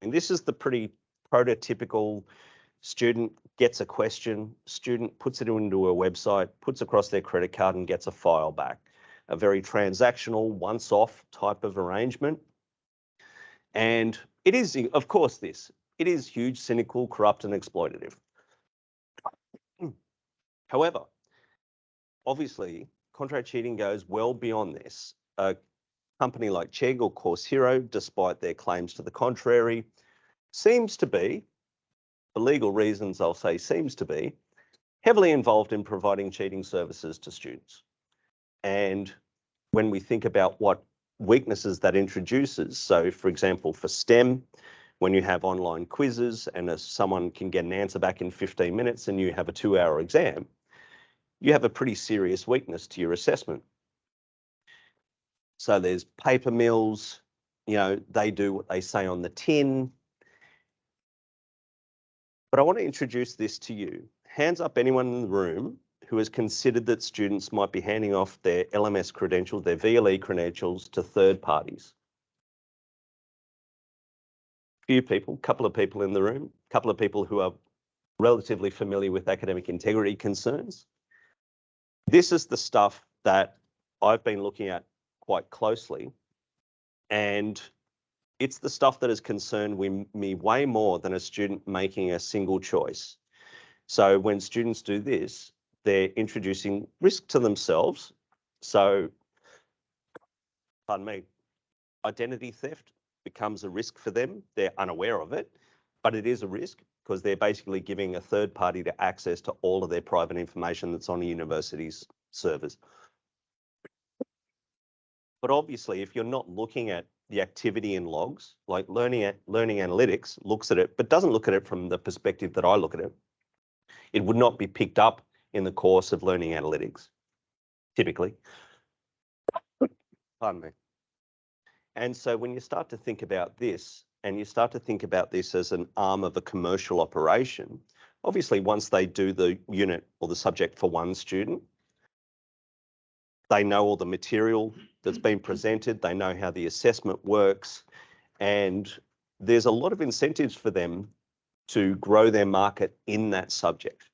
And this is the pretty prototypical student gets a question, student puts it into a website, puts across their credit card and gets a file back. A very transactional, once-off type of arrangement. And it is, of course, it is huge, cynical, corrupt and exploitative. However, obviously, contract cheating goes well beyond this. A company like Chegg or Course Hero, despite their claims to the contrary, seems to be, for legal reasons I'll say seems to be, heavily involved in providing cheating services to students. And when we think about what weaknesses that introduces, so for example, for STEM, when you have online quizzes and someone can get an answer back in 15 minutes and you have a 2-hour exam, you have a pretty serious weakness to your assessment. So there's paper mills, they do what they say on the tin. But I want to introduce this to you. Hands up anyone in the room who has considered that students might be handing off their LMS credentials, their VLE credentials to third parties. Few people, couple of people in the room, couple of people who are relatively familiar with academic integrity concerns. This is the stuff that I've been looking at quite closely, and it's the stuff that has concerned me way more than a student making a single choice. So when students do this, they're introducing risk to themselves. So, pardon me, identity theft becomes a risk for them. They're unaware of it, but it is a risk because they're basically giving a third party to access to all of their private information that's on a university's servers. But obviously, if you're not looking at the activity in logs, like learning analytics looks at it, but doesn't look at it from the perspective that I look at it, it would not be picked up in the course of learning analytics, typically. Pardon me. And so when you start to think about this, and you start to think about this as an arm of a commercial operation, obviously once they do the unit or the subject for one student, they know all the material that's been presented, they know how the assessment works, and there's a lot of incentives for them to grow their market in that subject.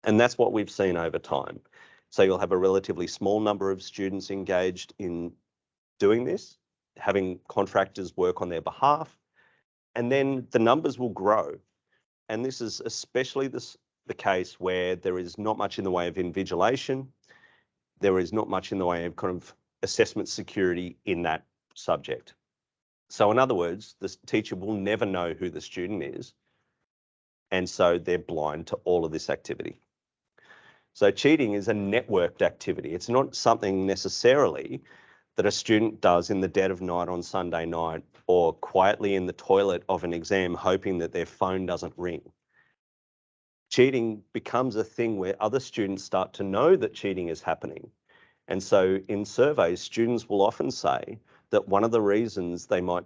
And that's what we've seen over time. So you'll have a relatively small number of students engaged in doing this, having contractors work on their behalf, and then the numbers will grow. And this is especially the case where there is not much in the way of invigilation. There is not much in the way of kind of assessment security in that subject. So in other words, the teacher will never know who the student is. And so they're blind to all of this activity. So cheating is a networked activity. It's not something necessarily that a student does in the dead of night on Sunday night or quietly in the toilet of an exam hoping that their phone doesn't ring. Cheating becomes a thing where other students start to know that cheating is happening. And so in surveys, students will often say that one of the reasons they might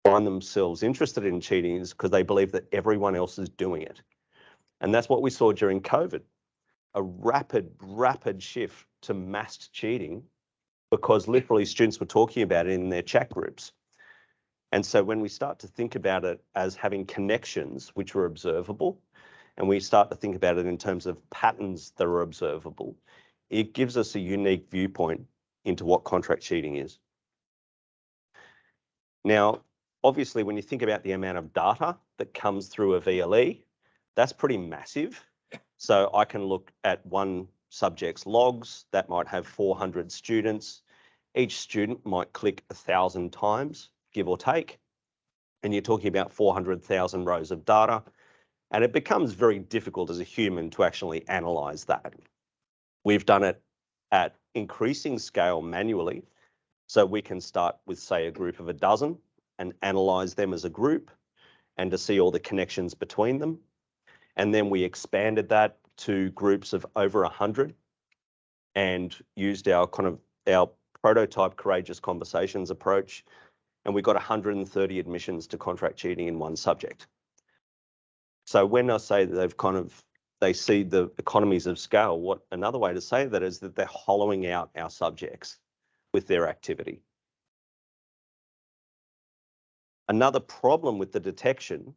find themselves interested in cheating is because they believe that everyone else is doing it. And that's what we saw during COVID, a rapid shift to massed cheating because literally students were talking about it in their chat groups. And so when we start to think about it as having connections which are observable, and we start to think about it in terms of patterns that are observable, it gives us a unique viewpoint into what contract cheating is. Now, obviously, when you think about the amount of data that comes through a VLE, that's pretty massive. So I can look at one subject's logs that might have 400 students. Each student might click 1,000 times, give or take. And you're talking about 400,000 rows of data. And it becomes very difficult as a human to actually analyze that. We've done it at increasing scale manually. So we can start with, say, a group of a dozen and analyze them as a group and to see all the connections between them. And then we expanded that to groups of over 100 and used our prototype courageous conversations approach. And we got 130 admissions to contract cheating in one subject. So when I say that they see the economies of scale, another way to say that is that they're hollowing out our subjects with their activity. Another problem with the detection,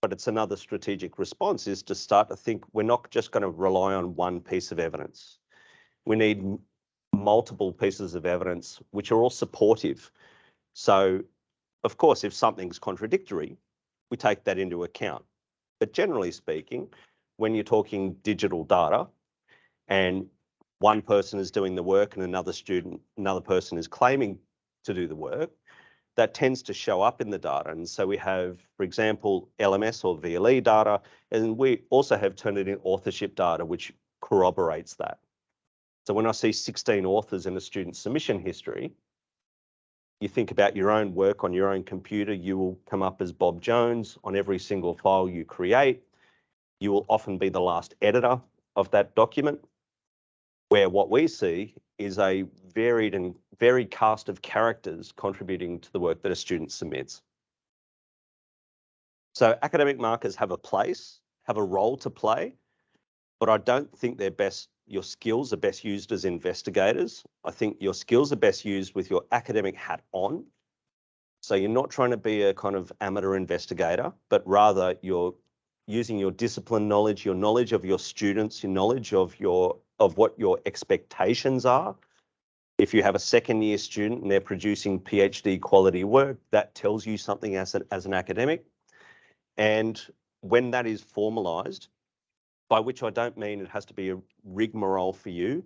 but it's another strategic response, is to start to think we're not just going to rely on one piece of evidence. We need multiple pieces of evidence which are all supportive. So, of course, if something's contradictory, we take that into account. But generally speaking, when you're talking digital data and one person is doing the work and another person is claiming to do the work, that tends to show up in the data. And so we have, for example, LMS or VLE data, and we also have Turnitin authorship data, which corroborates that. So when I see 16 authors in a student submission history, you think about your own work on your own computer, you will come up as Bob Jones on every single file you create. You will often be the last editor of that document, where what we see is a varied cast of characters contributing to the work that a student submits. So academic markers have a place, have a role to play, but I don't think your skills are best used as investigators. I think your skills are best used with your academic hat on. So you're not trying to be a kind of amateur investigator, but rather you're using your discipline knowledge, your knowledge of your students, your knowledge of what your expectations are. If you have a second year student and they're producing PhD quality work, that tells you something as an academic. And when that is formalized, by which I don't mean it has to be a rigmarole for you,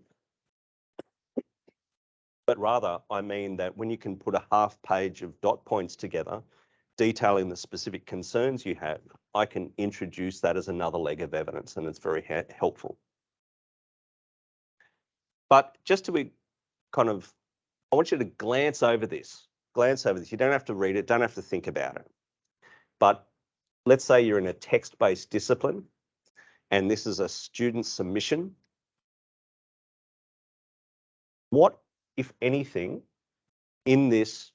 but rather I mean that when you can put a half page of dot points together, detailing the specific concerns you have, I can introduce that as another leg of evidence, and it's very helpful. But just to be I want you to glance over this. You don't have to read it, don't have to think about it. But let's say you're in a text-based discipline and this is a student submission. What, if anything, in this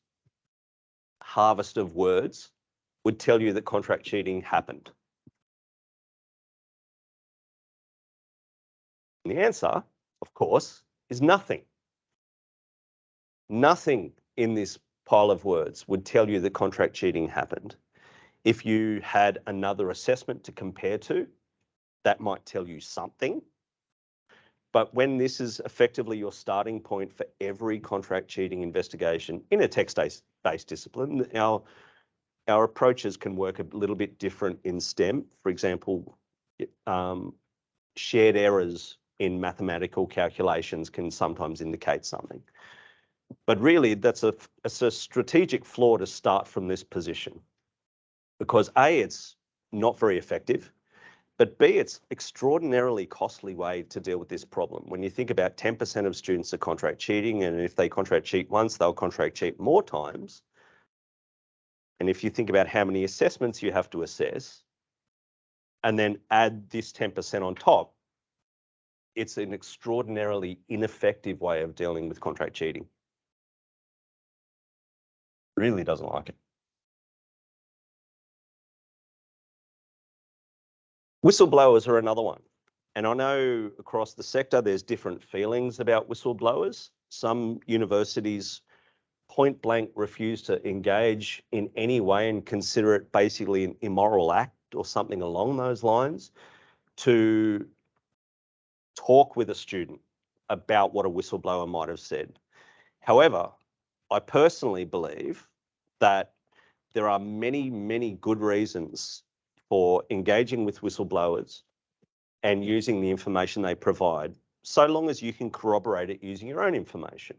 harvest of words would tell you that contract cheating happened? And the answer, of course, is nothing. Nothing in this pile of words would tell you that contract cheating happened. If you had another assessment to compare to, that might tell you something. But when this is effectively your starting point for every contract cheating investigation in a text-based discipline, our approaches can work a little bit different in STEM. For example, shared errors in mathematical calculations can sometimes indicate something. But really, it's a strategic flaw to start from this position, because A, it's not very effective, but B, it's extraordinarily costly way to deal with this problem. When you think about 10% of students are contract cheating, and if they contract cheat once, they'll contract cheat more times. And if you think about how many assessments you have to assess, and then add this 10% on top, it's an extraordinarily ineffective way of dealing with contract cheating. Really doesn't like it. Whistleblowers are another one. And I know across the sector, there's different feelings about whistleblowers. Some universities point blank refuse to engage in any way and consider it basically an immoral act or something along those lines to talk with a student about what a whistleblower might have said. However, I personally believe that there are many, many good reasons for engaging with whistleblowers and using the information they provide, so long as you can corroborate it using your own information.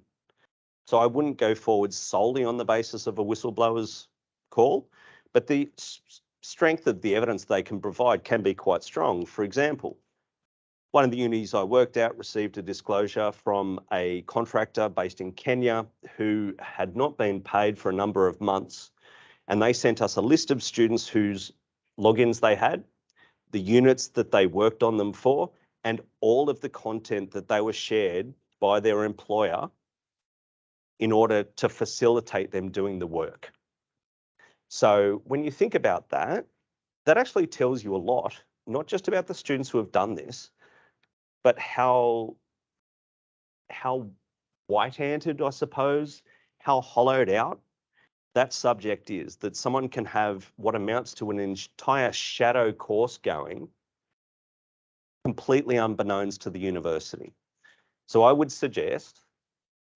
So I wouldn't go forward solely on the basis of a whistleblower's call, but the strength of the evidence they can provide can be quite strong. For example, one of the unis I worked at received a disclosure from a contractor based in Kenya who had not been paid for a number of months, and they sent us a list of students whose logins they had, the units that they worked on them for, and all of the content that they were shared by their employer in order to facilitate them doing the work. So when you think about that, that actually tells you a lot, not just about the students who have done this, but how white-handed, I suppose, how hollowed out that subject is, that someone can have what amounts to an entire shadow course going completely unbeknownst to the university. So I would suggest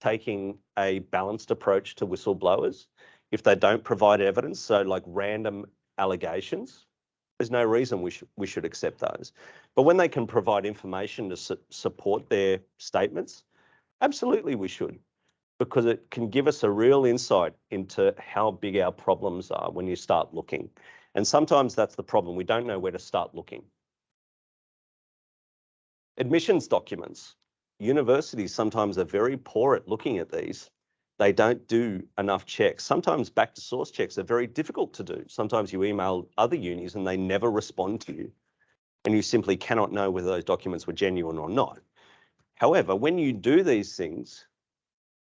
taking a balanced approach to whistleblowers. If they don't provide evidence, so like random allegations, there's no reason we should accept those. But when they can provide information to support their statements, absolutely we should, because it can give us a real insight into how big our problems are when you start looking. And sometimes that's the problem. We don't know where to start looking. Admissions documents. Universities sometimes are very poor at looking at these. They don't do enough checks. Sometimes back to source checks are very difficult to do. Sometimes you email other unis and they never respond to you, and you simply cannot know whether those documents were genuine or not. However, when you do these things,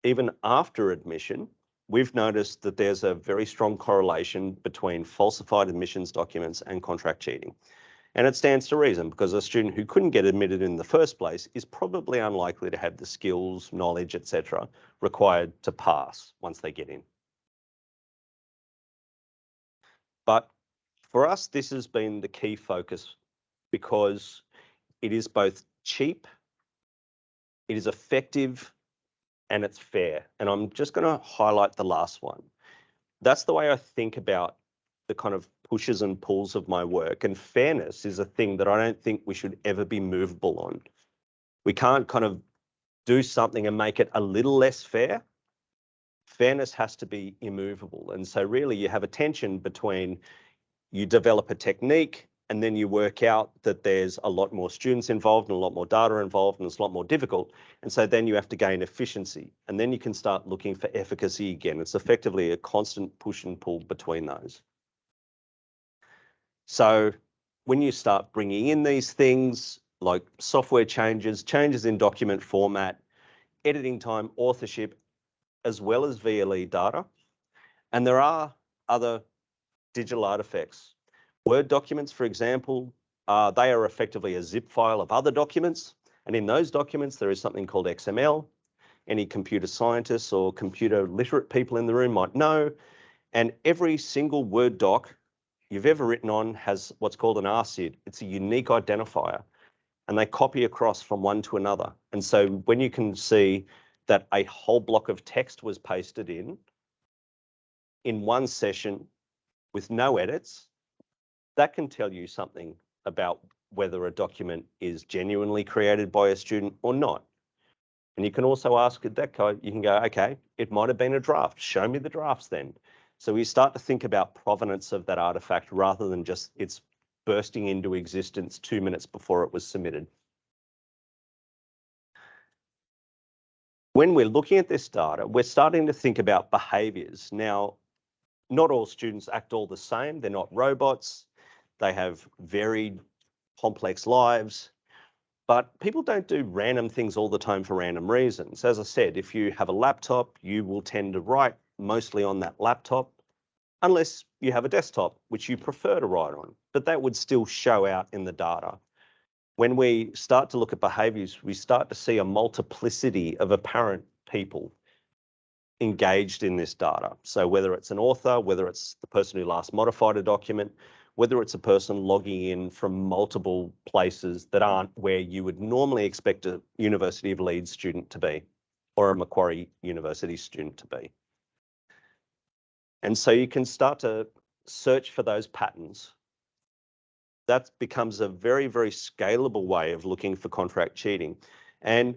even after admission, we've noticed that there's a very strong correlation between falsified admissions documents and contract cheating. And it stands to reason, because a student who couldn't get admitted in the first place is probably unlikely to have the skills, knowledge, etc., required to pass once they get in. But for us, this has been the key focus, because it is both cheap, it is effective, and it's fair. And I'm just going to highlight the last one. That's the way I think about the kind of pushes and pulls of my work. And fairness is a thing that I don't think we should ever be movable on. We can't kind of do something and make it a little less fair. Fairness has to be immovable. And so really you have a tension between, you develop a technique and then you work out that there's a lot more students involved and a lot more data involved and it's a lot more difficult. And so then you have to gain efficiency, and then you can start looking for efficacy again. It's effectively a constant push and pull between those. So when you start bringing in these things like software changes, changes in document format, editing time, authorship, as well as VLE data, and there are other digital artifacts. Word documents, for example, they are effectively a zip file of other documents. And in those documents, there is something called XML. Any computer scientists or computer literate people in the room might know. And every single Word doc you've ever written on has what's called an RCID. It's a unique identifier, and they copy across from one to another. And so when you can see that a whole block of text was pasted in one session with no edits, that can tell you something about whether a document is genuinely created by a student or not. And you can also ask that code, you can go, okay, it might have been a draft. Show me the drafts then. So we start to think about provenance of that artifact rather than just it's bursting into existence 2 minutes before it was submitted. When we're looking at this data, we're starting to think about behaviours. Now, not all students act all the same. They're not robots. They have varied, complex lives. But people don't do random things all the time for random reasons. As I said, if you have a laptop, you will tend to write mostly on that laptop, unless you have a desktop, which you prefer to write on. But that would still show out in the data. When we start to look at behaviours, we start to see a multiplicity of apparent people engaged in this data. So whether it's an author, whether it's the person who last modified a document, whether it's a person logging in from multiple places that aren't where you would normally expect a University of Leeds student to be, or a Macquarie University student to be. And so you can start to search for those patterns. That becomes a very, very scalable way of looking for contract cheating. And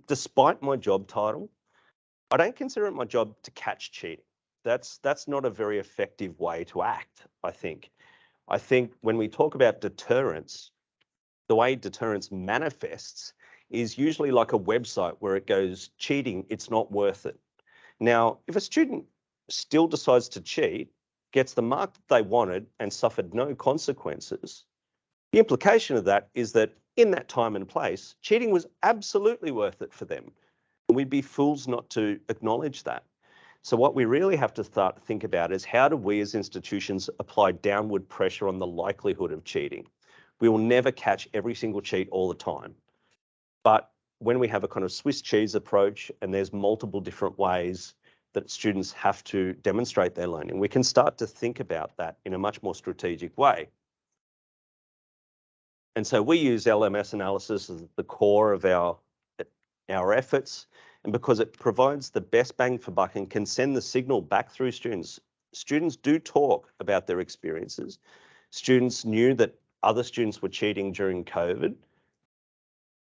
despite my job title, I don't consider it my job to catch cheating. That's not a very effective way to act, I think. I think when we talk about deterrence, the way deterrence manifests is usually like a website where it goes, cheating, it's not worth it. Now, if a student still decides to cheat, gets the mark that they wanted and suffered no consequences, the implication of that is that in that time and place, cheating was absolutely worth it for them. We'd be fools not to acknowledge that. So what we really have to start to think about is, how do we as institutions apply downward pressure on the likelihood of cheating? We will never catch every single cheat all the time. But when we have a kind of Swiss cheese approach and there's multiple different ways that students have to demonstrate their learning, we can start to think about that in a much more strategic way. And so we use LMS analysis as the core of our efforts, and because it provides the best bang for buck and can send the signal back through students. Students do talk about their experiences. Students knew that other students were cheating during COVID.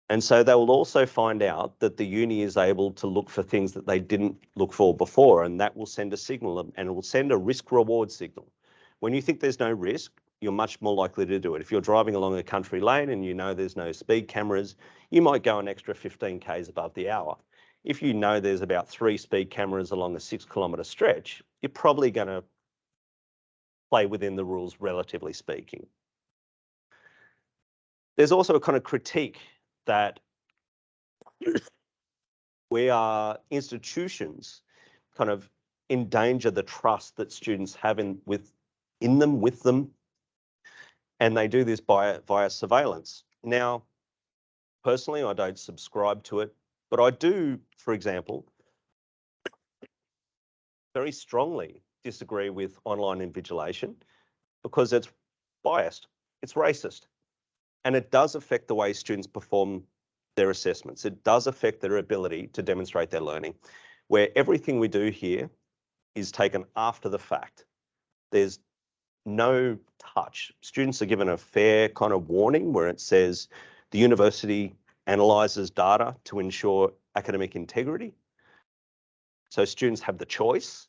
And so they will also find out that the uni is able to look for things that they didn't look for before, and that will send a signal, and it will send a risk-reward signal. When you think there's no risk, you're much more likely to do it. If you're driving along a country lane and you know there's no speed cameras, you might go an extra 15 k's above the hour. If you know there's about 3 speed cameras along a 6-kilometre stretch, you're probably going to play within the rules, relatively speaking. There's also a kind of critique that we are institutions kind of endanger the trust that students have with them, and they do this via surveillance. Now, personally, I don't subscribe to it, but I do, for example, very strongly disagree with online invigilation because it's biased, it's racist, and it does affect the way students perform their assessments. It does affect their ability to demonstrate their learning, where everything we do here is taken after the fact. There's no touch. Students are given a fair kind of warning where it says the university analyses data to ensure academic integrity. So students have the choice,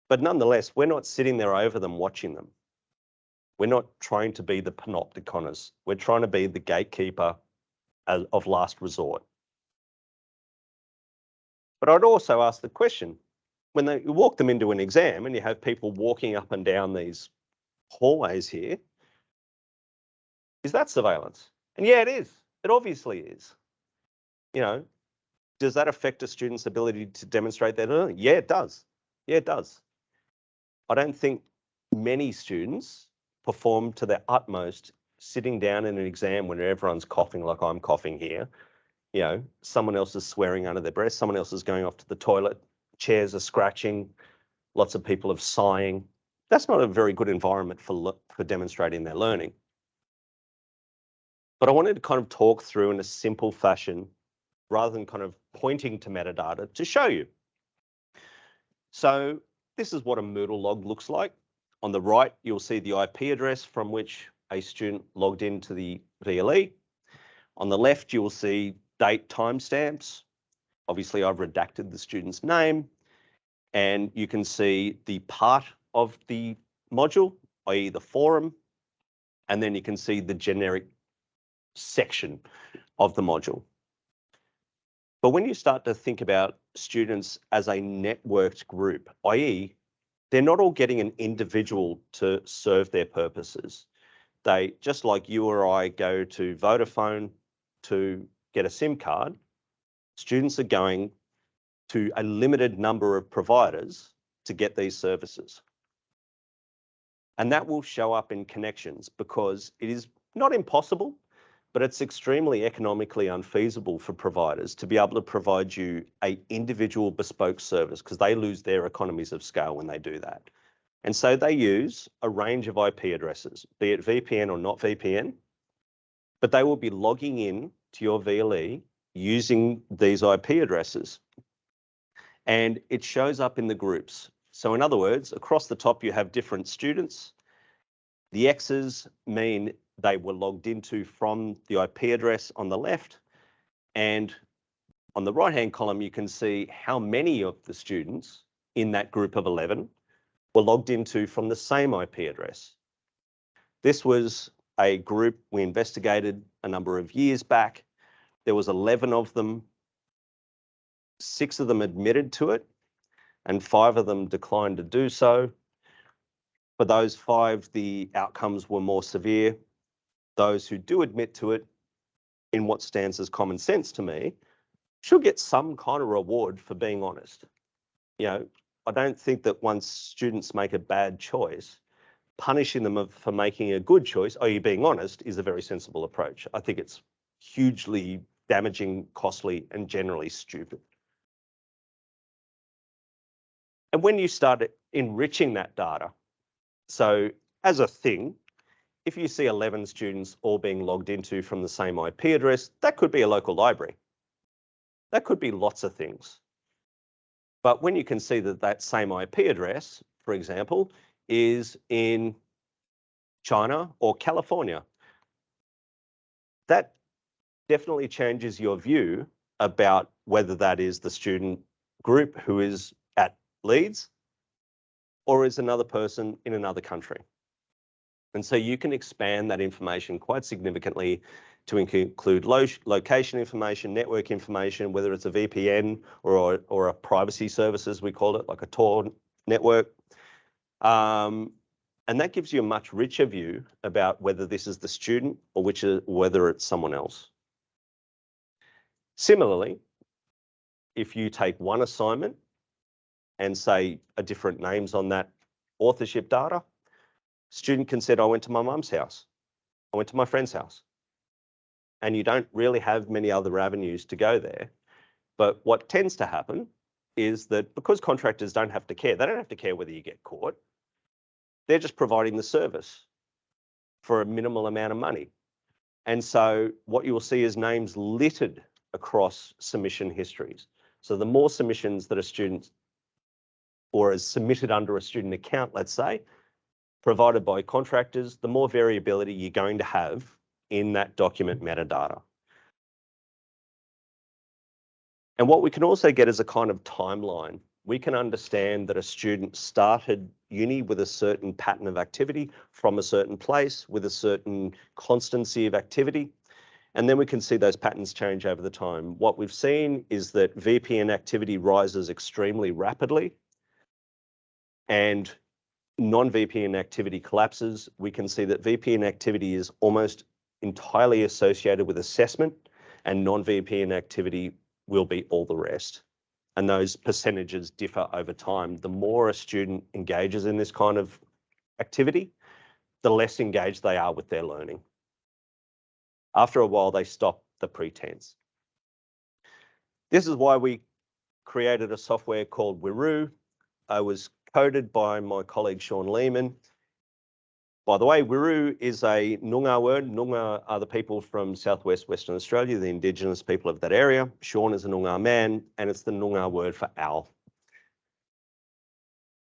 but nonetheless, we're not sitting there over them watching them. We're not trying to be the panopticons. We're trying to be the gatekeeper of last resort. But I'd also ask the question, when you walk them into an exam and you have people walking up and down these hallways here, is that surveillance? And yeah, it is. It obviously is. You know, does that affect a student's ability to demonstrate their learning? Yeah, it does. Yeah, it does. I don't think many students perform to their utmost sitting down in an exam when everyone's coughing like I'm coughing here. You know, someone else is swearing under their breath, someone else is going off to the toilet, chairs are scratching, lots of people are sighing. That's not a very good environment for demonstrating their learning. But I wanted to kind of talk through in a simple fashion rather than kind of pointing to metadata to show you. So this is what a Moodle log looks like. On the right, you'll see the IP address from which a student logged into the VLE. On the left, you'll see date timestamps. Obviously, I've redacted the student's name, and you can see the part of the module, i.e. the forum, and then you can see the generic section of the module. But when you start to think about students as a networked group, i.e. they're not all getting an individual to serve their purposes. They, just like you or I go to Vodafone to get a SIM card, students are going to a limited number of providers to get these services. And that will show up in connections because it is not impossible, but it's extremely economically unfeasible for providers to be able to provide you an individual bespoke service because they lose their economies of scale when they do that. And so they use a range of IP addresses, be it VPN or not VPN, but they will be logging in to your VLE using these IP addresses. And it shows up in the groups. So in other words, across the top, you have different students. The X's mean they were logged into from the IP address on the left. And on the right-hand column, you can see how many of the students in that group of 11 were logged into from the same IP address. This was a group we investigated a number of years back. There was 11 of them. 6 of them admitted to it, and 5 of them declined to do so. For those 5, the outcomes were more severe. Those who do admit to it, in what stands as common sense to me, should get some kind of reward for being honest. You know, I don't think that once students make a bad choice, punishing them for making a good choice, i.e. being honest, is a very sensible approach. I think it's hugely damaging, costly, and generally stupid. And when you start enriching that data, so as a thing, if you see 11 students all being logged into from the same IP address, that could be a local library. That could be lots of things. But when you can see that that same IP address, for example, is in China or California, that definitely changes your view about whether that is the student group who is at Leeds or is another person in another country. And so you can expand that information quite significantly to include location information, network information, whether it's a VPN or a privacy service, as we call it, like a Tor network. And that gives you a much richer view about whether this is the student or whether it's someone else. Similarly, if you take one assignment and say a different names on that authorship data, student can say, I went to my mum's house, I went to my friend's house. And you don't really have many other avenues to go there. But what tends to happen is that because contractors don't have to care, they don't have to care whether you get caught. They're just providing the service for a minimal amount of money. And so what you will see is names littered across submission histories. So the more submissions that a student or is submitted under a student account, let's say, provided by contractors, the more variability you're going to have in that document metadata. And what we can also get is a kind of timeline. We can understand that a student started uni with a certain pattern of activity from a certain place with a certain constancy of activity. And then we can see those patterns change over the time. What we've seen is that VPN activity rises extremely rapidly and non-VPN activity collapses. We can see that VPN activity is almost entirely associated with assessment and non-VPN activity will be all the rest. And those percentages differ over time. The more a student engages in this kind of activity, the less engaged they are with their learning. After a while, they stop the pretense. This is why we created a software called Wiru. It was coded by my colleague, Sean Lehman. By the way, Wiru is a Noongar word. Noongar are the people from southwest Western Australia, the Indigenous people of that area. Sean is a Noongar man, and it's the Noongar word for owl.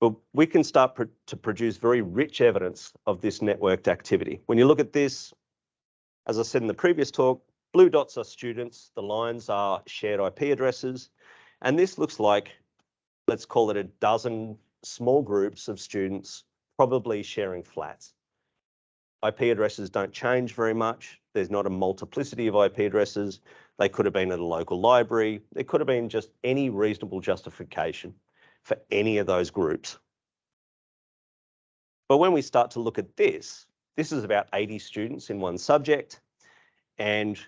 But we can start to produce very rich evidence of this networked activity. When you look at this, as I said in the previous talk, blue dots are students, the lines are shared IP addresses, and this looks like, let's call it a dozen small groups of students probably sharing flats. IP addresses don't change very much. There's not a multiplicity of IP addresses. They could have been at a local library. There could have been just any reasonable justification for any of those groups. But when we start to look at this is about 80 students in one subject. And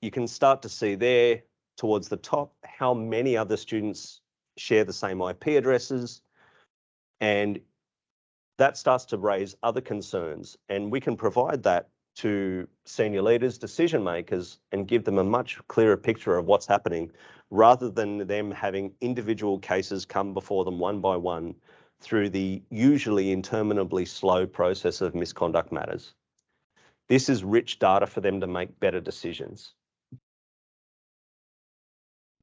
you can start to see there towards the top how many other students share the same IP addresses. And that starts to raise other concerns, and we can provide that to senior leaders, decision makers, and give them a much clearer picture of what's happening rather than them having individual cases come before them one by one through the usually interminably slow process of misconduct matters. This is rich data for them to make better decisions.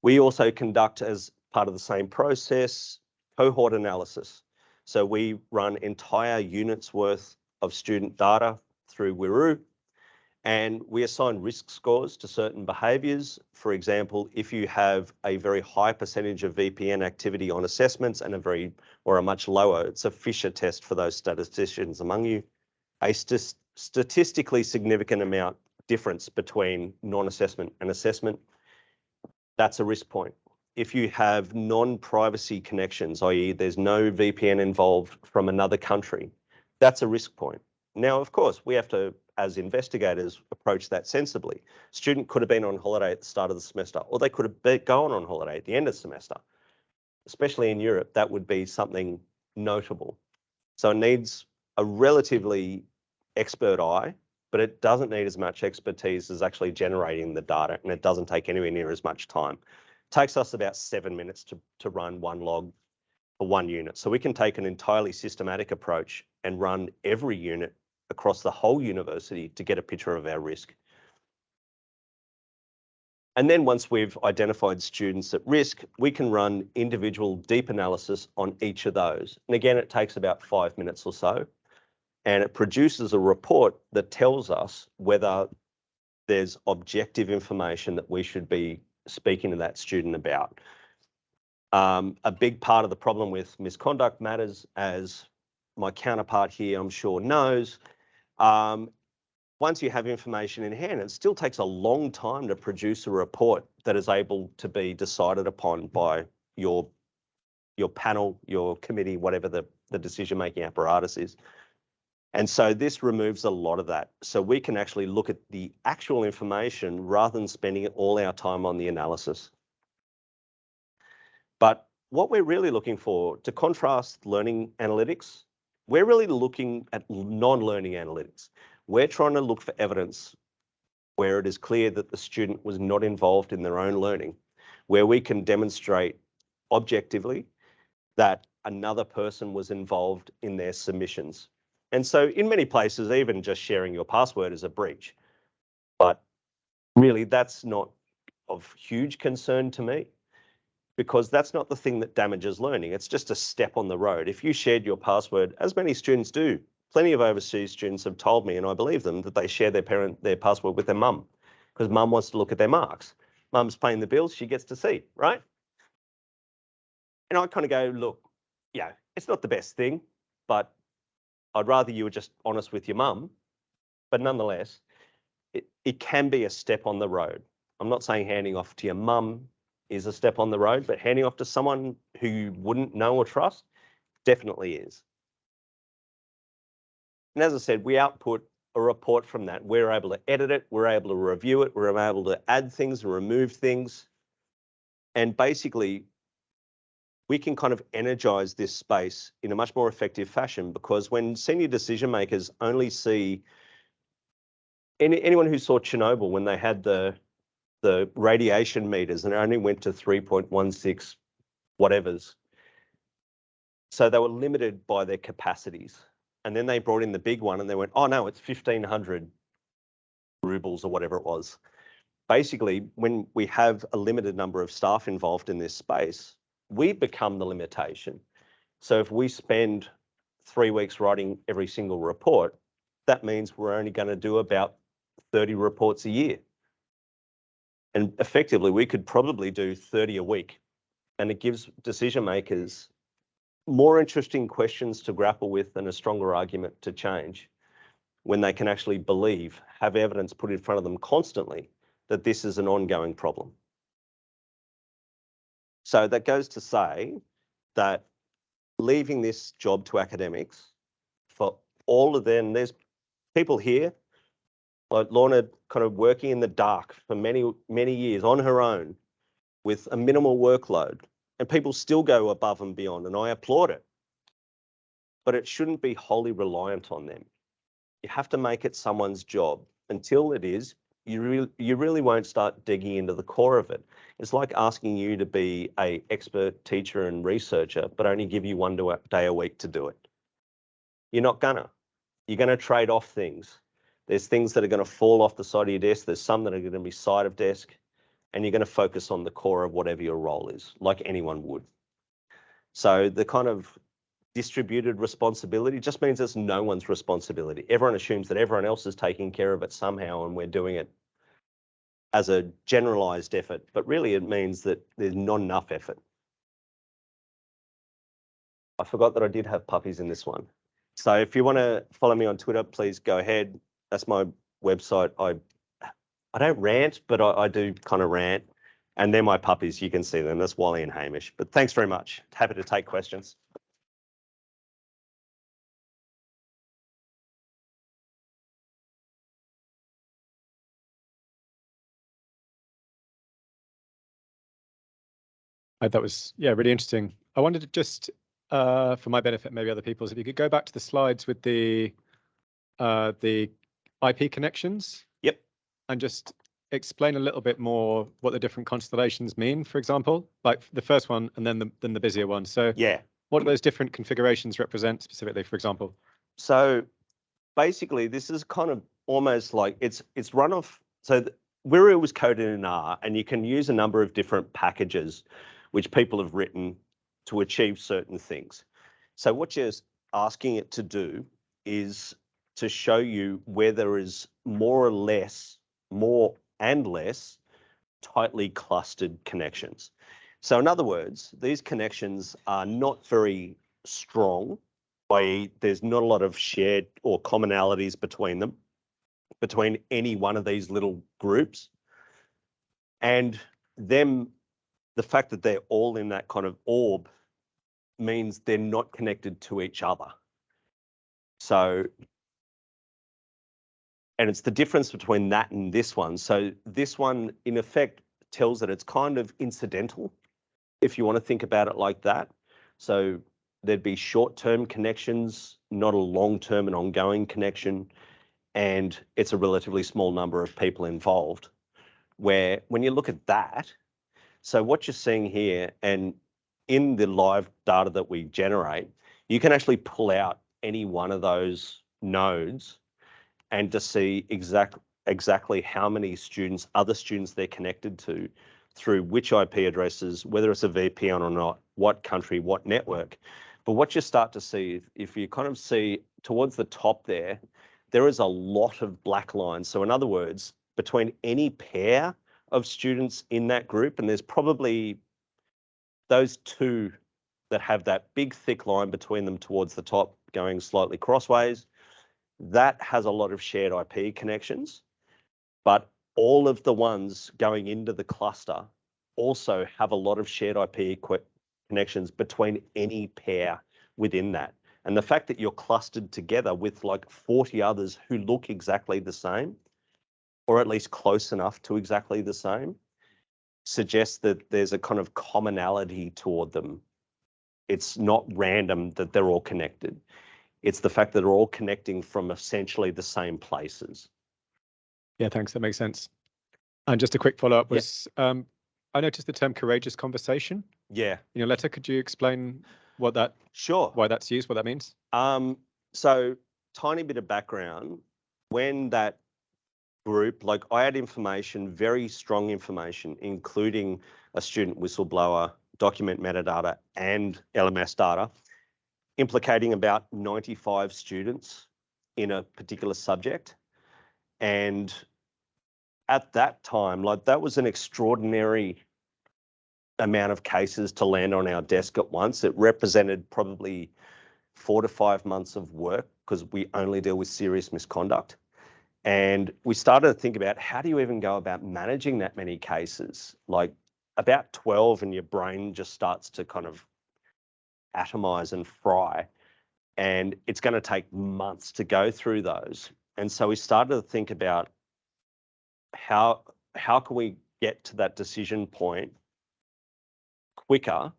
We also conduct, as part of the same process, cohort analysis. So we run entire units worth of student data through Wiru, and we assign risk scores to certain behaviours. For example, if you have a very high percentage of VPN activity on assessments and a much lower, it's a Fisher test for those statisticians among you, a statistically significant amount difference between non-assessment and assessment, that's a risk point. If you have non-privacy connections, i.e. there's no VPN involved from another country, that's a risk point. Now, of course, we have to, as investigators, approach that sensibly. Student could have been on holiday at the start of the semester, or they could have gone on holiday at the end of the semester. Especially in Europe, that would be something notable. So it needs a relatively expert eye, but it doesn't need as much expertise as actually generating the data, and it doesn't take anywhere near as much time. It takes us about 7 minutes to run one log for one unit. So we can take an entirely systematic approach and run every unit across the whole university to get a picture of our risk. And then once we've identified students at risk, we can run individual deep analysis on each of those. And again, it takes about 5 minutes or so, and it produces a report that tells us whether there's objective information that we should be speaking to that student about. A big part of the problem with misconduct matters, as my counterpart here, I'm sure, knows, once you have information in hand, it still takes a long time to produce a report that is able to be decided upon by your panel, your committee, whatever the decision-making apparatus is. And so this removes a lot of that. So we can actually look at the actual information rather than spending all our time on the analysis. But what we're really looking for, to contrast learning analytics, we're really looking at non-learning analytics. We're trying to look for evidence where it is clear that the student was not involved in their own learning, where we can demonstrate objectively that another person was involved in their submissions. And so in many places, even just sharing your password is a breach. But really, that's not of huge concern to me, because that's not the thing that damages learning. It's just a step on the road. If you shared your password, as many students do, plenty of overseas students have told me, and I believe them, that they share their password with their mum because mum wants to look at their marks. Mum's paying the bills, she gets to see, right? And I kind of go, look, yeah, it's not the best thing, but I'd rather you were just honest with your mum. But nonetheless, it can be a step on the road. I'm not saying handing off to your mum is a step on the road, but handing off to someone who you wouldn't know or trust definitely is. And as I said, we output a report from that. We're able to edit it, we're able to review it, we're able to add things and remove things. And basically, we can kind of energize this space in a much more effective fashion, because when senior decision makers only see, anyone who saw Chernobyl when they had the radiation meters and it only went to 3.16 whatevers. So they were limited by their capacities. And then they brought in the big one and they went, oh no, it's 1,500 rubles or whatever it was. Basically, when we have a limited number of staff involved in this space, we become the limitation. So if we spend 3 weeks writing every single report, that means we're only going to do about 30 reports a year. And effectively, we could probably do 30 a week. And it gives decision makers more interesting questions to grapple with and a stronger argument to change when they can actually believe, have evidence put in front of them constantly that this is an ongoing problem. So that goes to say that leaving this job to academics, for all of them, there's people here, like Lorna, kind of working in the dark for many, many years on her own with a minimal workload, and people still go above and beyond, and I applaud it. But it shouldn't be wholly reliant on them. You have to make it someone's job. Until it is, you really won't start digging into the core of it. It's like asking you to be an expert teacher and researcher, but only give you one day a week to do it. You're not gonna. You're gonna trade off things. There's things that are gonna fall off the side of your desk. There's some that are gonna be side of desk, and you're gonna focus on the core of whatever your role is, like anyone would. So the kind of distributed responsibility just means it's no one's responsibility. Everyone assumes that everyone else is taking care of it somehow and we're doing it as a generalized effort, but really it means that there's not enough effort. I forgot that I did have puppies in this one. So if you want to follow me on Twitter, please go ahead. That's my website. I don't rant, but I do kind of rant. And they're my puppies. You can see them. That's Wally and Hamish. But thanks very much. Happy to take questions. That was, yeah, really interesting. I wanted to just, for my benefit, maybe other people's, if you could go back to the slides with the IP connections. Yep. And just explain a little bit more what the different constellations mean, for example, like the first one and then the busier one. So yeah, what do those different configurations represent specifically, for example? So basically, this is kind of almost like it's run off. So Wiru was coded in R, and you can use a number of different packages which people have written to achieve certain things. So what you're asking it to do is to show you where there is more and less tightly clustered connections. So in other words, these connections are not very strong, i.e. there's not a lot of shared or commonalities between them, between any one of these little groups. And the fact that they're all in that kind of orb means they're not connected to each other. So, and it's the difference between that and this one. So this one, in effect, tells that it's kind of incidental, if you want to think about it like that. So there'd be short-term connections, not a long-term and ongoing connection, and it's a relatively small number of people involved. Where when you look at that, so what you're seeing here, and in the live data that we generate, you can actually pull out any one of those nodes and to see exactly how many students, other students they're connected to, through which IP addresses, whether it's a VPN or not, what country, what network. But what you start to see, if you kind of see towards the top there, there is a lot of black lines. So in other words, between any pair of students in that group, and there's probably those two that have that big thick line between them towards the top going slightly crossways, that has a lot of shared IP connections, but all of the ones going into the cluster also have a lot of shared IP connections between any pair within that. And the fact that you're clustered together with like 40 others who look exactly the same, or at least close enough to exactly the same, suggests that there's a kind of commonality toward them. It's not random that they're all connected. It's the fact that they're all connecting from essentially the same places. Yeah, thanks. That makes sense. And just a quick follow-up was, I noticed the term courageous conversation. Yeah. In your letter, could you explain what that, Sure. why that's used, what that means? So tiny bit of background. When that group, like I had information, very strong information, including a student whistleblower, document metadata, and LMS data, implicating about 95 students in a particular subject. And at that time, like that was an extraordinary amount of cases to land on our desk at once. It represented probably 4 to 5 months of work because we only deal with serious misconduct. And we started to think about how do you even go about managing that many cases? Like about 12 and your brain just starts to kind of atomize and fry. And it's going to take months to go through those. And so we started to think about how can we get to that decision point quicker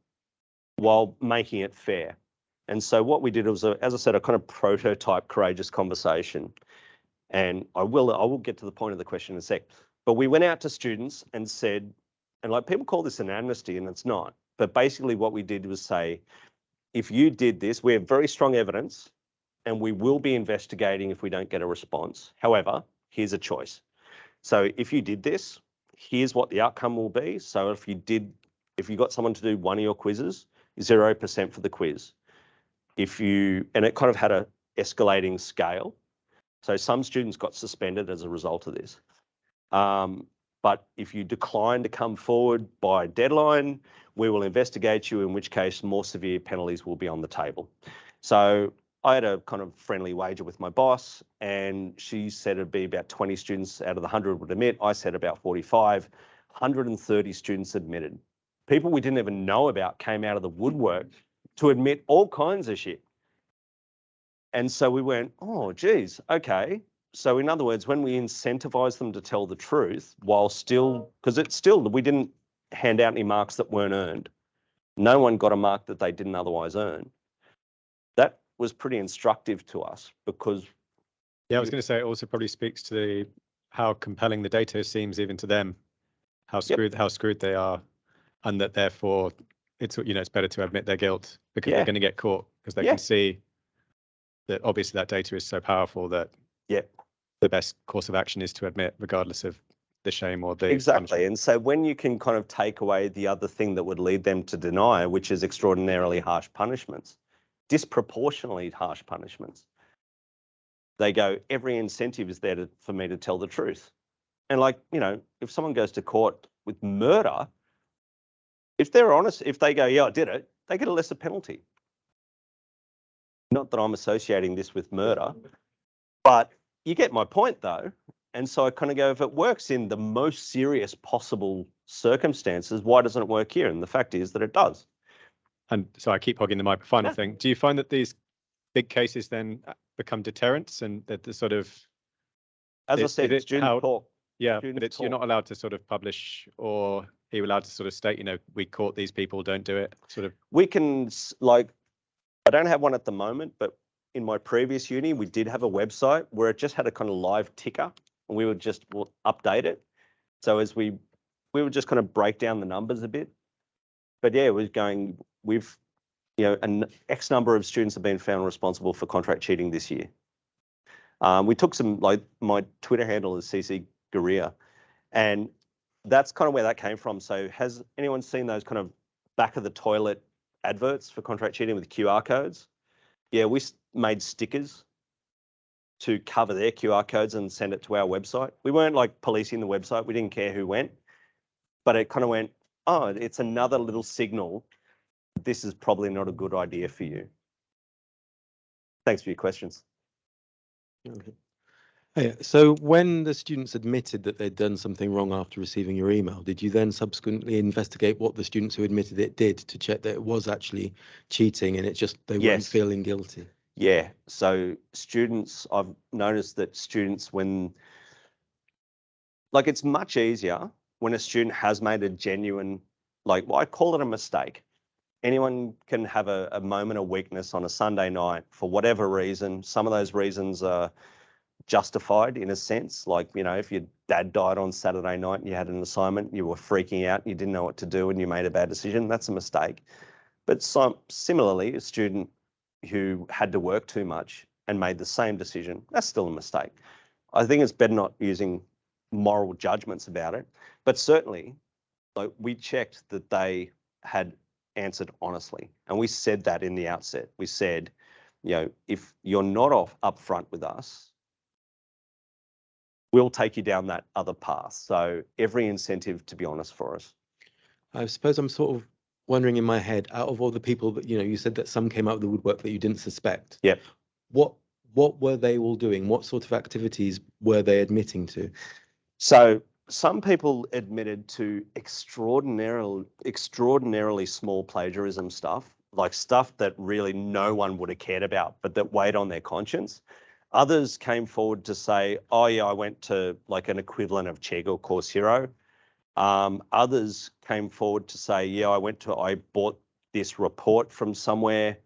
while making it fair. And so what we did was, as I said, a kind of prototype courageous conversation. And I will get to the point of the question in a sec. But we went out to students and said, and like people call this an amnesty, and it's not. But basically what we did was say, if you did this, we have very strong evidence, and we will be investigating if we don't get a response. However, here's a choice. So if you did this, here's what the outcome will be. So if you got someone to do one of your quizzes, 0% for the quiz. And it kind of had a escalating scale. So some students got suspended as a result of this. But if you decline to come forward by deadline, we will investigate you, in which case more severe penalties will be on the table. So I had a kind of friendly wager with my boss, and she said it'd be about 20 students out of the 100 would admit. I said about 45, 130 students admitted. People we didn't even know about came out of the woodwork to admit all kinds of shit. And so we went, oh, geez, okay. So in other words, when we incentivize them to tell the truth while still, because we didn't hand out any marks that weren't earned. No one got a mark that they didn't otherwise earn. That was pretty instructive to us because. Yeah, I was going to say it also probably speaks to how compelling the data seems even to them, how screwed they are, and that therefore it's it's better to admit their guilt because Yeah. they're going to get caught because they Yeah. can see that obviously that data is so powerful that Yeah. the best course of action is to admit, regardless of the shame or the Exactly. punishment. And so when you can kind of take away the other thing that would lead them to deny, which is extraordinarily harsh punishments, disproportionately harsh punishments, they go, every incentive is there for me to tell the truth. And like, if someone goes to court with murder, if they're honest, if they go, yeah, I did it, they get a lesser penalty. Not that I'm associating this with murder, but you get my point though. And so I kind of go, if it works in the most serious possible circumstances, why doesn't it work here? And the fact is that it does. And so I keep hogging the mic. Final Yeah. thing, do you find that these big cases then become deterrents and that the sort of, As I said, student talk. yeah, Students but you're talk. not allowed to sort of publish, or are you allowed to sort of state, we caught these people, don't do it, sort of? We can, like, I don't have one at the moment, but in my previous uni, we did have a website where it just had a kind of live ticker and we would just update it. So as we would just kind of break down the numbers a bit. But yeah, an X number of students have been found responsible for contract cheating this year. We took some, like, my Twitter handle is CC Guerrilla, and that's kind of where that came from. So has anyone seen those kind of back of the toilet adverts for contract cheating with QR codes? Yeah, we made stickers to cover their QR codes and send it to our website. We weren't like policing the website. We didn't care who went, but it kind of went, oh, it's another little signal. This is probably not a good idea for you. Thanks for your questions. Okay. Yeah, so when the students admitted that they'd done something wrong after receiving your email, did you then subsequently investigate what the students who admitted it did to check that it was actually cheating and they weren't feeling guilty? Yeah, so students, I've noticed that students it's much easier when a student has made a genuine, I call it a mistake. Anyone can have a moment of weakness on a Sunday night for whatever reason. Some of those reasons are justified in a sense, if your dad died on Saturday night and you had an assignment, you were freaking out, you didn't know what to do and you made a bad decision, that's a mistake. But similarly, a student who had to work too much and made the same decision, that's still a mistake. I think it's better not using moral judgments about it, but certainly we checked that they had answered honestly. And we said that in the outset. We said, if you're not upfront with us, we'll take you down that other path. So every incentive to be honest for us. I suppose I'm sort of wondering in my head, out of all the people that, you said that some came out of the woodwork that you didn't suspect. Yeah. What were they all doing? What sort of activities were they admitting to? So some people admitted to extraordinarily small plagiarism stuff, like stuff that really no one would have cared about, but that weighed on their conscience. Others came forward to say, oh yeah, I went to like an equivalent of Chegg or Course Hero. Others came forward to say, yeah, I bought this report from somewhere.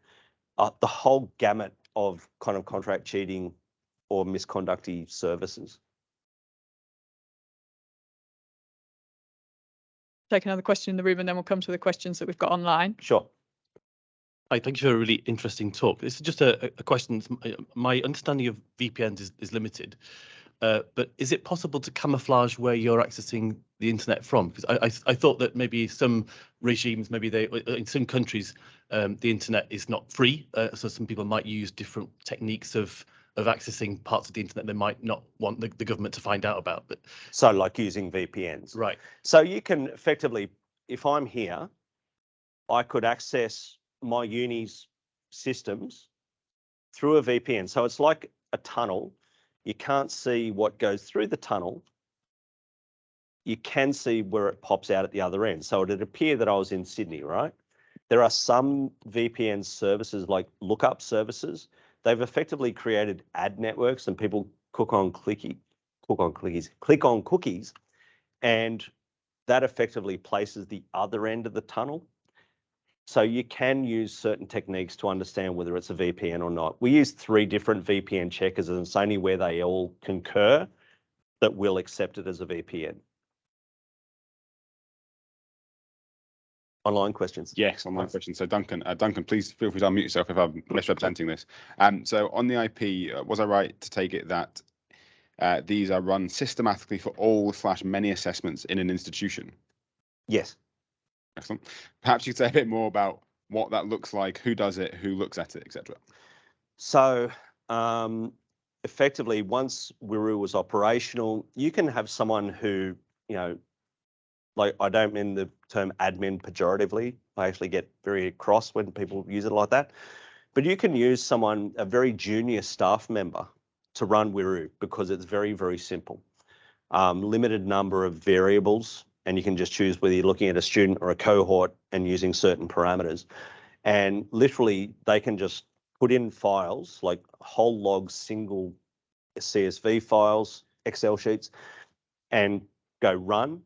The whole gamut of kind of contract cheating or misconducty services. Take another question in the room and then we'll come to the questions that we've got online. Sure. Hi, thank you for a really interesting talk. This is just a question. My understanding of VPNs is limited, but is it possible to camouflage where you're accessing the internet from? Because I thought that maybe some regimes, in some countries, the internet is not free, so some people might use different techniques of accessing parts of the internet they might not want the government to find out about. But so like using VPNs. Right. So you can effectively, if I'm here, I could access my uni's systems through a VPN. So it's like a tunnel. You can't see what goes through the tunnel. You can see where it pops out at the other end. So it'd appear that I was in Sydney, right? There are some VPN services like lookup services. They've effectively created ad networks and people click on cookies, and that effectively places the other end of the tunnel. So you can use certain techniques to understand whether it's a VPN or not. We use 3 different VPN checkers and it's only where they all concur that we'll accept it as a VPN. online questions. Yes, online questions. So Duncan, please feel free to unmute yourself if I'm misrepresenting this. So on the IP, was I right to take it that these are run systematically for all/many assessments in an institution? Yes. Excellent. Perhaps you could say a bit more about what that looks like, who does it, who looks at it, etc. So effectively, once Wiru was operational, you can have someone who, like, I don't mean the term admin pejoratively. I actually get very cross when people use it like that. But you can use someone, a very junior staff member, to run Wiru because it's very, very simple. Limited number of variables, and you can just choose whether you're looking at a student or a cohort and using certain parameters. And literally, they can just put in files like whole logs, single CSV files, Excel sheets, and go run.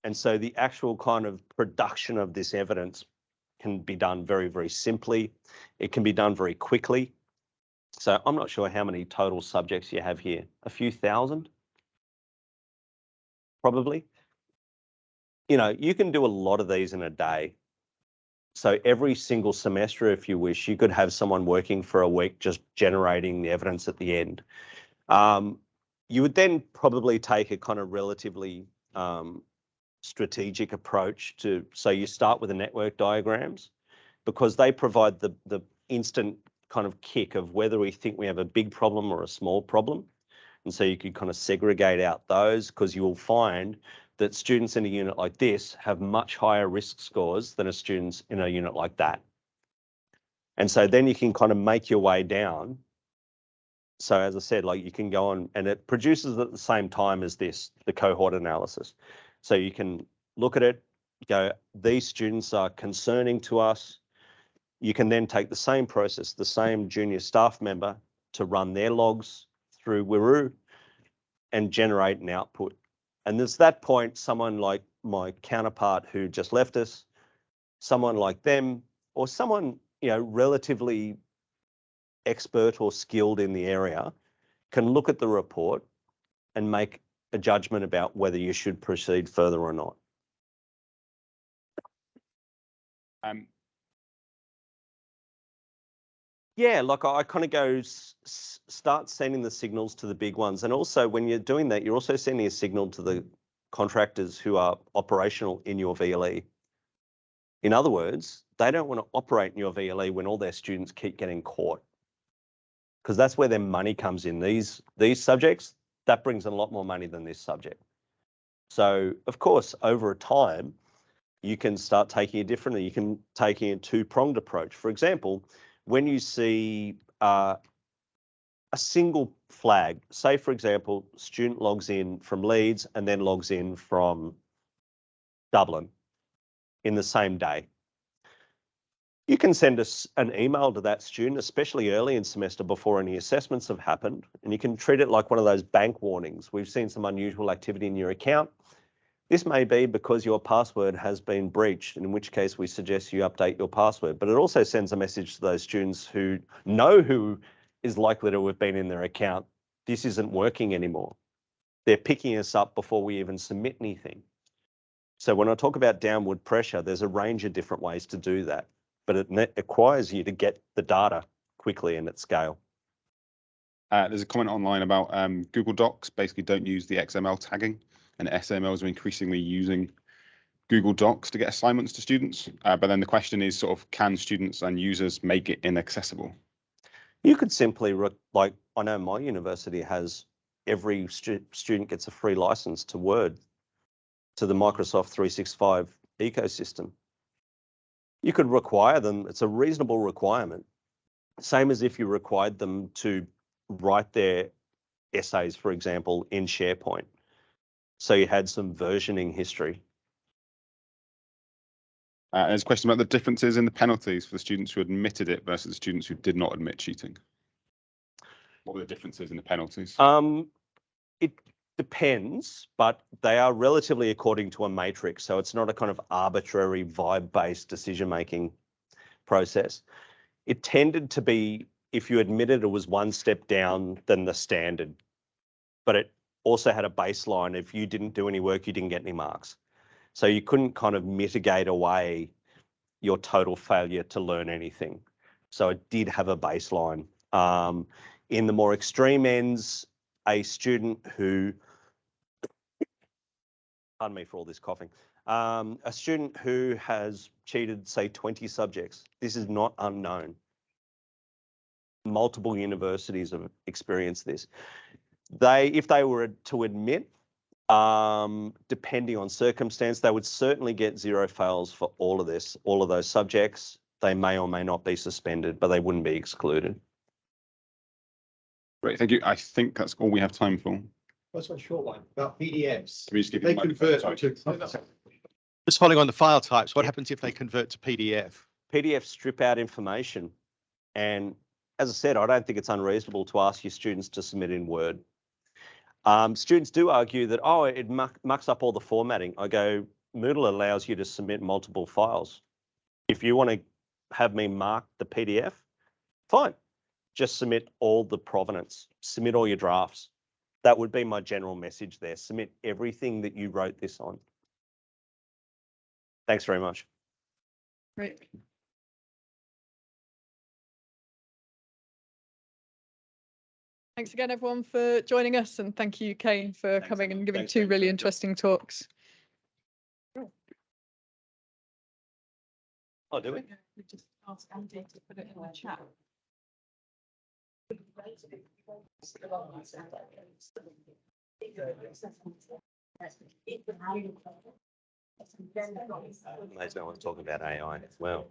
And so the actual kind of production of this evidence can be done very, very simply. It can be done very quickly. So I'm not sure how many total subjects you have here. A few thousand, probably. You can do a lot of these in a day. So every single semester, if you wish, you could have someone working for a week just generating the evidence at the end. You would then probably take a kind of relatively strategic approach so you start with the network diagrams because they provide the instant kind of kick of whether we think we have a big problem or a small problem. And so you could kind of segregate out those because you will find that students in a unit like this have much higher risk scores than students in a unit like that. And so then you can kind of make your way down. So as I said, like you can go on and it produces at the same time as this, the cohort analysis. So you can look at it, go, these students are concerning to us. You can then take the same process, the same junior staff member to run their logs through Wiru and generate an output. And there's that point, someone like my counterpart who just left us, someone like them, or someone, relatively expert or skilled in the area can look at the report and make a judgment about whether you should proceed further or not. Yeah, like I kind of go start sending the signals to the big ones. And also when you're doing that, you're also sending a signal to the contractors who are operational in your VLE. In other words, they don't want to operate in your VLE when all their students keep getting caught, because that's where their money comes in. These subjects, that brings in a lot more money than this subject. So of course, over a time, you can start taking it differently. You can take a two-pronged approach. For example, when you see a single flag, say for example, student logs in from Leeds and then logs in from Dublin in the same day. You can send us an email to that student, especially early in semester before any assessments have happened, and you can treat it like one of those bank warnings. We've seen some unusual activity in your account. This may be because your password has been breached, in which case we suggest you update your password. But it also sends a message to those students who know who is likely to have been in their account. This isn't working anymore. They're picking us up before we even submit anything. So when I talk about downward pressure, there's a range of different ways to do that, but it requires you to get the data quickly and at scale. There's a comment online about Google Docs basically don't use the XML tagging, and SMLs are increasingly using Google Docs to get assignments to students. But then the question is sort of, can students and users make it inaccessible? You could simply, like I know my university has, every student gets a free license to Word, to the Microsoft 365 ecosystem. You could require them, it's a reasonable requirement, same as if you required them to write their essays, for example, in SharePoint. So you had some versioning history. There's a question about the differences in the penalties for the students who admitted it versus the students who did not admit cheating. What were the differences in the penalties? It depends, but they are relatively according to a matrix. So it's not a kind of arbitrary vibe-based decision-making process. It tended to be, if you admitted, it was one step down than the standard, but it also had a baseline. If you didn't do any work, you didn't get any marks. So you couldn't kind of mitigate away your total failure to learn anything. So it did have a baseline. In the more extreme ends, a student who, pardon me for all this coughing, a student who has cheated, say, 20 subjects, this is not unknown. Multiple universities have experienced this. If they were to admit, depending on circumstance, they would certainly get 0 fails for all of this, all of those subjects. They may or may not be suspended, but they wouldn't be excluded. Great, thank you. I think that's all we have time for. That's one short one about PDFs. Can we just give you They the microphone? convert to. Just following on the file types, what happens if they convert to PDF? PDF strip out information. And as I said, I don't think it's unreasonable to ask your students to submit in Word. Students do argue that, oh, it mucks up all the formatting. I go, Moodle allows you to submit multiple files. If you want to have me mark the PDF, fine. Just submit all the provenance, submit all your drafts. That would be my general message there. Submit everything that you wrote this on. Thanks very much. Great. Thanks again, everyone, for joining us, and thank you, Kane, for coming and giving 2 really interesting talks. Oh, do we? We just asked Andy to put it in the chat. Amazed no one's talking about AI as well.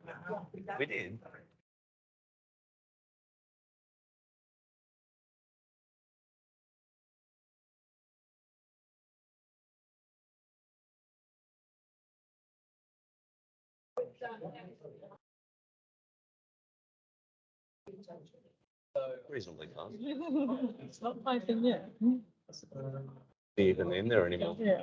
We did. Reasonably fast. It's not typing yet. Even in there anymore. Yeah.